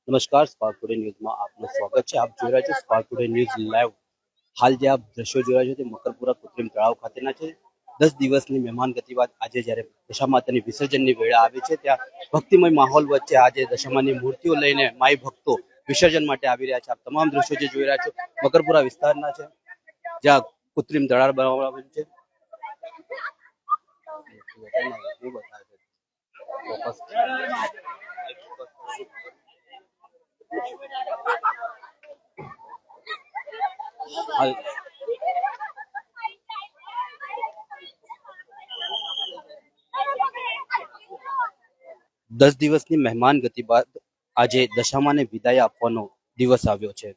નમસ્કાર, spark today ન્યૂઝમાં આપનું સ્વાગત છે. આપ જોઈ રહ્યા છો સ્પાર્ક ટુડે ન્યૂઝ લાઈવ. હાલ જે આપ દ્રશ્યો જોઈ રહ્યા છો તે મકરપુરા કૃત્રિમ તળાવ ખાતેના છે. 10 દિવસની મહેમાન ગતિ બાદ આજે જ્યારે દશા માતાની વિસર્જનની વેળા આવી છે, ત્યાં ભક્તિમય માહોલ વચ્ચે આજે દશામાની મૂર્તિઓ લઈને માઈ ભક્તો વિસર્જન માટે આવી રહ્યા છે. આપ તમામ દ્રશ્યો જે જોઈ રહ્યા છો મકરપુરા વિસ્તારના છે, જ્યાં કૃત્રિમ તળાવ બનાવવામાં આવ્યું છે. હાલ 10 દિવસની મહેમાન ગતિ બાદ આજે દશામાને વિદાય આપવાનો દિવસ આવ્યો છે.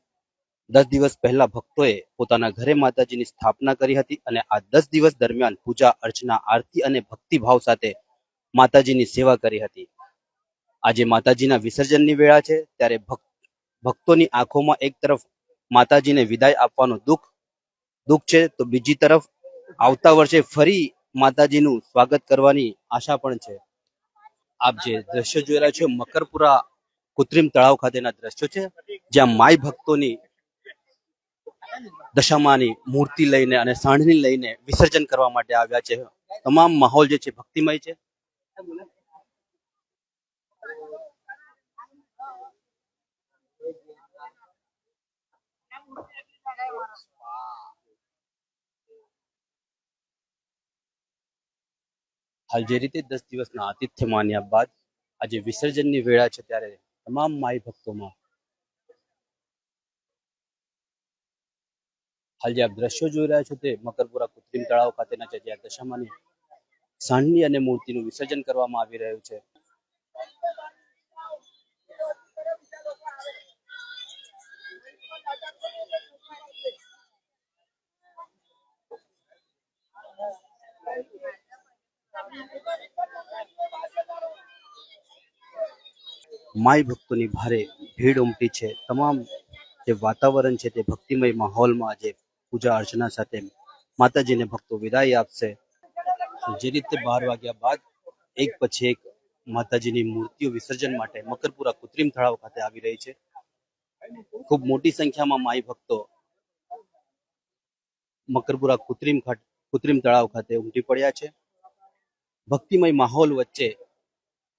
10 દિવસ પહેલા ભક્તોએ પોતાના ઘરે માતાજીની સ્થાપના કરી હતી અને આ 10 દિવસ દરમિયાન પૂજા અર્ચના, આરતી અને ભક્તિભાવ સાથે માતાજીની સેવા કરી હતી. આજે માતાજીના વિસર્જનની વેળા છે, ત્યારે ભક્તોની આંખોમાં એક તરફ માતાજીને વિદાય આપવાનો દુઃખ છે, તો બીજી તરફ આવતા વર્ષે ફરી માતાજીનું સ્વાગત કરવાની આશા પણ છે. આપ જે દ્રશ્યો જોઈ રહ્યા છો મકરપુરા કૃત્રિમ તળાવ ખાતેના દ્રશ્યો છે, જ્યાં માઈ ભક્તોની દશામાની મૂર્તિ લઈને અને સાંઢણી લઈને વિસર્જન કરવા માટે આવ્યા છે. તમામ માહોલ જે છે ભક્તિમય છે. હાલ જે રીતે 10 દિવસના આતિથ્ય માન્યા બાદ આજે વિસર્જનની વેળા છે, ત્યારે તમામ માઈ ભક્તોમાં હાલ જે આપ દ્રશ્યો જોઈ રહ્યા છો તે મકરપુરા કૃત્રિમ તળાવ ખાતેના છે, જ્યાં દશામાની સાંઢણી અને મૂર્તિનું વિસર્જન કરવામાં આવી રહ્યું છે. માઈ ભક્તોની ભારે ભીડ ઉમટી છે. તમામ જે વાતાવરણ છે તે ભક્તિમય માહોલમાં આજે પૂજા અર્ચના સાથે માતાજીને ભક્તો વિદાય આપશે. જે રીતે 12 વાગ્યા બાદ એક પછી એક માતાજીની મૂર્તિઓ વિસર્જન માટે મકરપુરા કૃત્રિમ તળાવ ખાતે આવી રહી છે. ખૂબ મોટી સંખ્યામાં માઈ ભક્તો મકરપુરા કૃત્રિમ તળાવ ખાતે ઉમટી પડ્યા છે. ભક્તિમય માહોલ વચ્ચે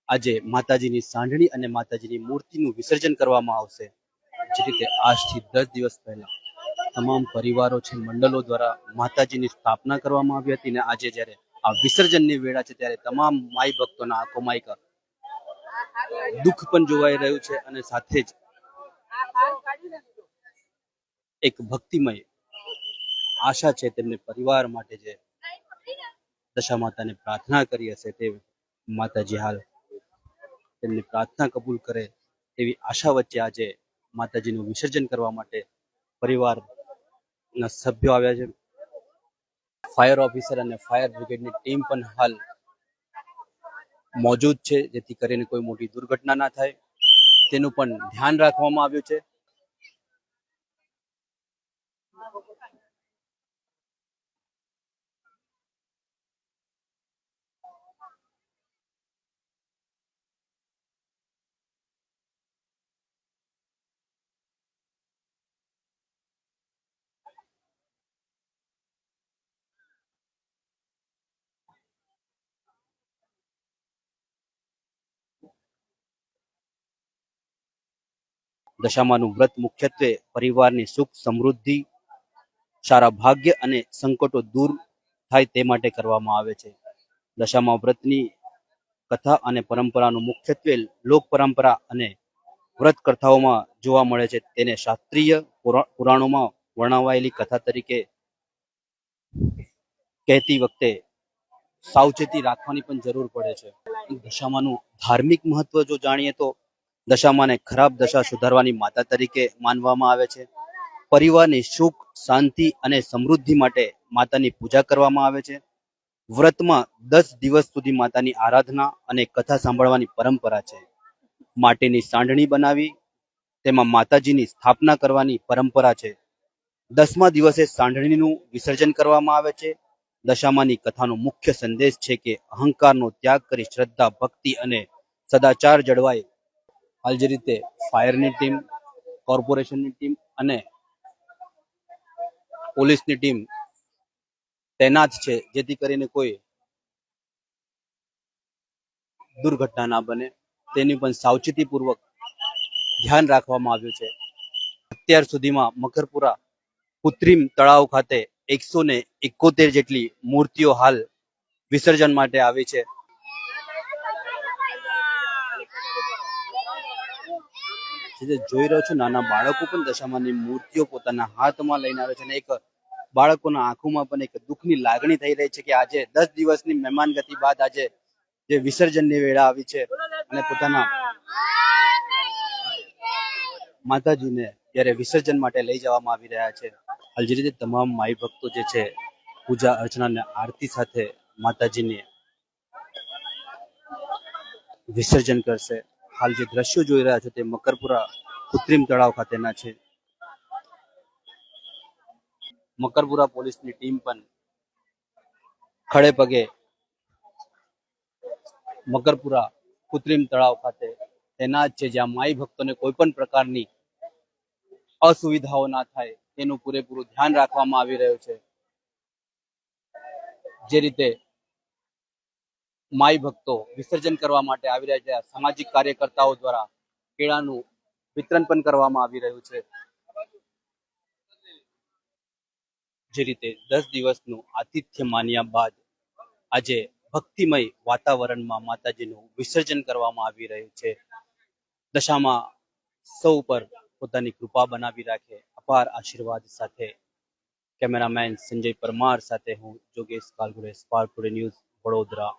આજે માતાજીની સાંઢણી અને માતાજીની મૂર્તિનું વિસર્જન કરવામાં આવશે. જે રીતે આજથી 10 દિવસ પહેલા તમામ પરિવારો છે, મંડળો દ્વારા માતાજીની સ્થાપના કરવામાં આવી હતી અને આજે જ્યારે આ વિસર્જનની વેળા છે, ત્યારે તમામ માઈ ભક્તોના આંખોમાં એક દુઃખ પણ જોવાઈ રહ્યું છે અને સાથે જ એક ભક્તિમય આશા છે તેમને પરિવાર માટે. જે દશા માતાને પ્રાર્થના કરી હશે તે માતાજી હાલ તેમની પ્રાર્થના કબૂલ કરે તેવી આશા વચ્ચે આજે માતાજીનું વિસર્જન કરવા માટે પરિવારના સભ્યો આવ્યા છે. ફાયર ઓફિસર અને ફાયર બ્રિગેડની ટીમ પણ હાલ મોજૂદ છે, જેથી કરીને કોઈ મોટી દુર્ઘટના ના થાય તેનું પણ ધ્યાન રાખવામાં આવ્યું છે. દશામાનું વ્રત મુખ્યત્વે પરિવારની સુખ સમૃદ્ધિ, સારા ભાગ્ય અને સંકટો દૂર થાય તે માટે કરવામાં આવે છે. દશામા વ્રતની કથા અને પરંપરાનું મુખ્યત્વે લોક પરંપરા અને વ્રત કથાઓમાં જોવા મળે છે. તેને શાસ્ત્રીય પુરાણોમાં વર્ણવાયેલી કથા તરીકે કહેતી વખતે સાવચેતી રાખવાની પણ જરૂર પડે છે. દશામાનું ધાર્મિક મહત્વ જો જાણીએ તો દશામાને ખરાબ દશા સુધારવાની માતા તરીકે માનવામાં આવે છે. પરિવારની સુખ, શાંતિ અને સમૃદ્ધિ માટે માતાની પૂજા કરવામાં આવે છે. વ્રતમાં 10 દિવસ સુધી માતાની આરાધના અને કથા સાંભળવાની પરંપરા છે. માટીની સાંઢણી બનાવી તેમાં માતાજીની સ્થાપના કરવાની પરંપરા છે. 10મા દિવસે સાંઢણીનું વિસર્જન કરવામાં આવે છે. દશામાની કથાનો મુખ્ય સંદેશ છે કે અહંકારનો ત્યાગ કરી શ્રદ્ધા, ભક્તિ અને સદાચાર જળવાય હાલ જે રીતે ફાયરની ટીમ, કોર્પોરેશનની ટીમ અને પોલીસની ટીમ તૈનાત છે, જેથી કરીને કોઈ દુર્ઘટના ના બને તેની પણ સાવચેતીપૂર્વક ધ્યાન રાખવામાં આવ્યું છે. અત્યાર સુધીમાં મકરપુરા કૃત્રિમ તળાવ ખાતે 171 જેટલી મૂર્તિઓ હાલ વિસર્જન માટે આવી છે. જે જોઈ રહ્યો છું, નાના બાળકો પણ દશામાની મૂર્તિઓ પોતાના હાથમાં લઈને આવે છે અને એક બાળકોના આંખોમાં પણ એક દુઃખની લાગણી થઈ રહી છે કે આજે 10 દિવસની મહેમાનગતિ બાદ આજે જે વિસર્જનની વેળા આવી છે અને પોતાના માતાજીને જ્યારે વિસર્જન માટે લઈ જવામાં આવી રહ્યા છે. હાલ જે રીતે તમામ માઈ ભક્તો જે છે પૂજા અર્ચના અને આરતી સાથે માતાજીને વિસર્જન કરશે. હાલ જે દ્રશ્યો જોઈ રહ્યા છો તે મકરપુરા કૃત્રિમ તળાવ ખાતેના છે. મકરપુરા પોલીસની ટીમ પણ ખડે પગે મકરપુરા કૃત્રિમ તળાવ ખાતે તૈનાત છે, જ્યાં માઈ ભક્તોને કોઈ પણ પ્રકારની અસુવિધાઓ ના થાય તેનું પૂરેપૂરું ધ્યાન રાખવામાં આવી રહ્યું છે. જે રીતે માઈ ભક્તો વિસર્જન કરવા માટે આવી રહ્યા છે, સામાજિક કાર્યકર્તાઓ દ્વારા કેળાનું વિતરણ પણ કરવામાં આવી રહ્યું છે. જે રીતે 10 દિવસનું આતિથ્ય માન્યા બાદ આજે ભક્તિમય વાતાવરણમાં માતાજીનું વિસર્જન કરવામાં આવી રહ્યું છે. દશામાં સૌ પર પોતાની કૃપા બનાવી રાખે, અપાર આશીર્વાદ સાથે. કેમેરામેન સંજય પરમાર સાથે હું જોગેશ કાલગુરે, સ્પાર્ક ટુડે ન્યૂઝ, વડોદરા.